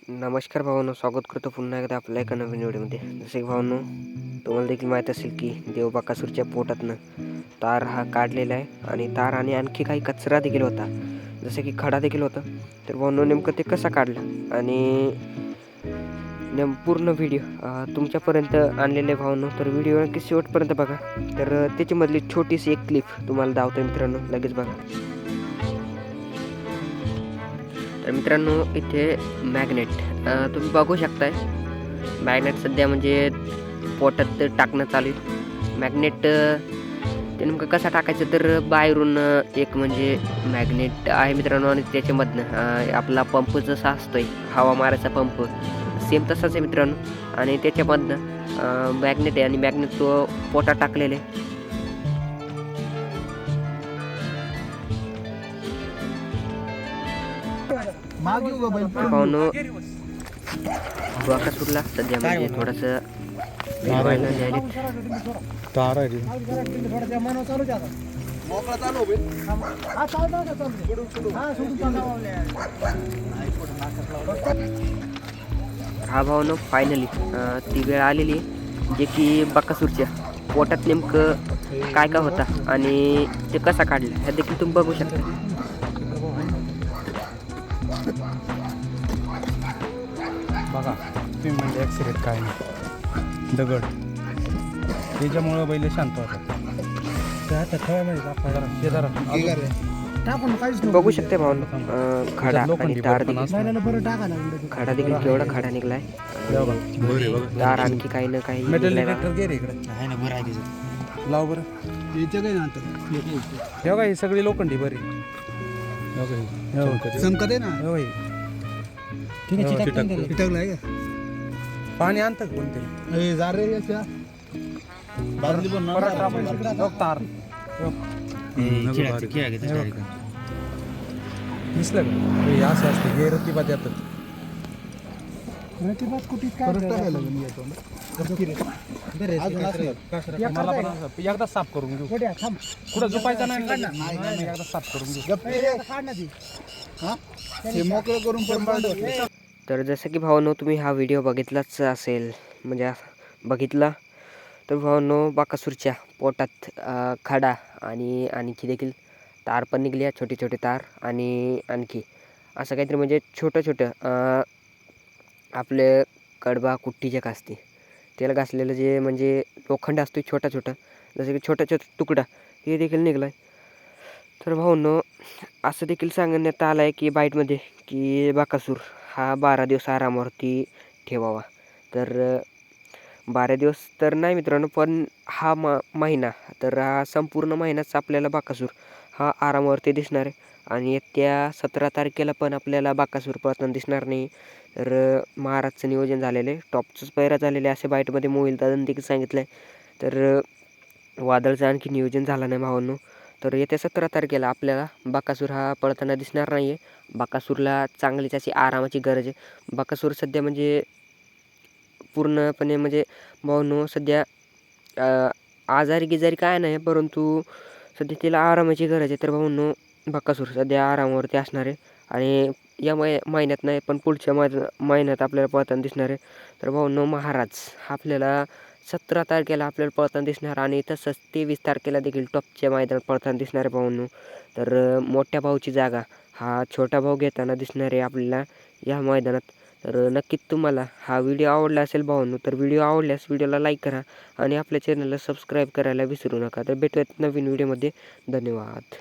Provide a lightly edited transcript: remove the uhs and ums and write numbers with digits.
नमस्कार भावांनो, स्वागत करतो पुन्हा एकदा आपल्या एका नवीन व्हिडिओमध्ये. जसे की भावांनो, तुम्हाला देखील माहीत असेल की देव बकासूरच्या पोटातनं तार हा काढलेला आहे आणि तार आणि आणखी काही कचरा देखील होता, जसे की खडा देखील होता. तर भावांनो, नेमकं ते कसं काढलं आणि पूर्ण व्हिडिओ तुमच्यापर्यंत आणलेले भावांनो. तर व्हिडिओ नक्की शेवटपर्यंत बघा. तर त्याच्यामधली छोटीशी एक क्लिप तुम्हाला दावतो मित्रांनो, लगेच बघा. तर मित्रांनो, इथे मॅग्नेट तुम्ही बघू शकताय. मॅग्नेट सध्या म्हणजे पोटात टाकणं चालू आहे. मॅग्नेट ते नेमकं कसा टाकायचं, तर बाहेरून एक म्हणजे मॅग्नेट आहे मित्रांनो, आणि त्याच्यामधनं आपला पंप जसा असतोय हवा मारायचा पंप, सेम तसाच आहे मित्रांनो. आणि त्याच्यामधनं मॅग्नेट आहे आणि मॅग्नेट तो पोटात टाकलेले. भावांनो, बकासूरला सध्या म्हणजे थोडंसं हा भावांनो, फायनली ती वेळ आलेली जे की बकासूरच्या पोटात नेमकं काय काय होता आणि ते कसा काढलं हे देखील तुम्ही बघू शकता. बघा तुम्ही म्हणजे ॲक्सिडेंट काय नाही, दगड त्याच्यामुळं बैल शांत होतात. त्या ठेवायमध्ये बघू शकते भावांनो, खडा आणि तार देखील, खडा देखील केवढा खडा निघलाय, तार आणखी काही ना काही लाव बरं. हे बघा, ही सगळी लोखंडी बरी चमकत आहे ना. पाणी आणतं कोणते तार दिसलं का असं असतं हे रतिबात येतात. मला पण एकदा साफ करून घेऊ, कुठं झोपायचं नाही, एकदा साफ करून घेऊ. तर जसं की भावांनो, तुम्ही हा व्हिडिओ बघितलाच असेल, म्हणजे बघितला तर भावांनो, बकासूरच्या पोटात खडा आणि आणखी देखील तार पण निघली आहे, छोटे छोटे तार, आणि आणखी असं काहीतरी म्हणजे छोटं छोटं आपले कडबा कुट्टी जे असते त्याला घासलेलं जे म्हणजे लोखंड असतो छोटा छोटा, जसं की छोटा छोटा तुकडा, हे देखील निघला आहे. तर भावांनो, असं देखील सांगण्यात आलं आहे की बाईटमध्ये की बकासूर हा 12 दिवस आरामावरती ठेवावा. तर 12 दिवस तर नाही मित्रांनो, पण हा महिना, तर हा संपूर्ण महिनाच आपल्याला बकासूर हा आरामावरती दिसणार आहे. आणि येत्या 17 तारखेला पण आपल्याला बकासूर पळताना दिसणार नाही. तर महाराजचं नियोजन झालेलं आहे, टॉपचंच पैरा झालेलं आहे असे बाईटमध्ये मोहिल दादांनी देखील सांगितलं आहे. तर वादळचं आणखी नियोजन झालं नाही भावांनो. तर येत्या 17 तारखेला आपल्याला बकासूर हा पळताना दिसणार नाही आहे. बकासूरला चांगलीच अशी आरामाची गरज आहे. बकासूर सध्या म्हणजे पूर्णपणे म्हणजे भावांनो सध्या आजारी गिजारी काय नाही, परंतु सध्या तिला आरामाची गरज आहे. तर भावांनो, बकासूर सध्या आरामावरती असणार आहे आणि या महिन्यात नाही, पण पुढच्या महिन्यात आपल्याला पळताना दिसणार आहे. तर भावांनो, महाराज आपल्याला 17 तारखेला आपल्याला पळताना दिसणार आणि तसंच 23 तारखेला देखील टॉपच्या मैदानात पळताना दिसणार आहे भावांनो. तर मोठ्या भाऊची जागा हा छोटा भाऊ घेताना दिसणार आहे आपल्याला या मैदानात. तर नक्कीच तुम्हाला हा व्हिडिओ आवडला असेल भावांनो, तर व्हिडिओ आवडल्यास व्हिडिओला लाईक करा आणि आपल्या चॅनलला सबस्क्राईब करायला विसरू नका. तर भेटूयात नवीन व्हिडिओमध्ये. धन्यवाद.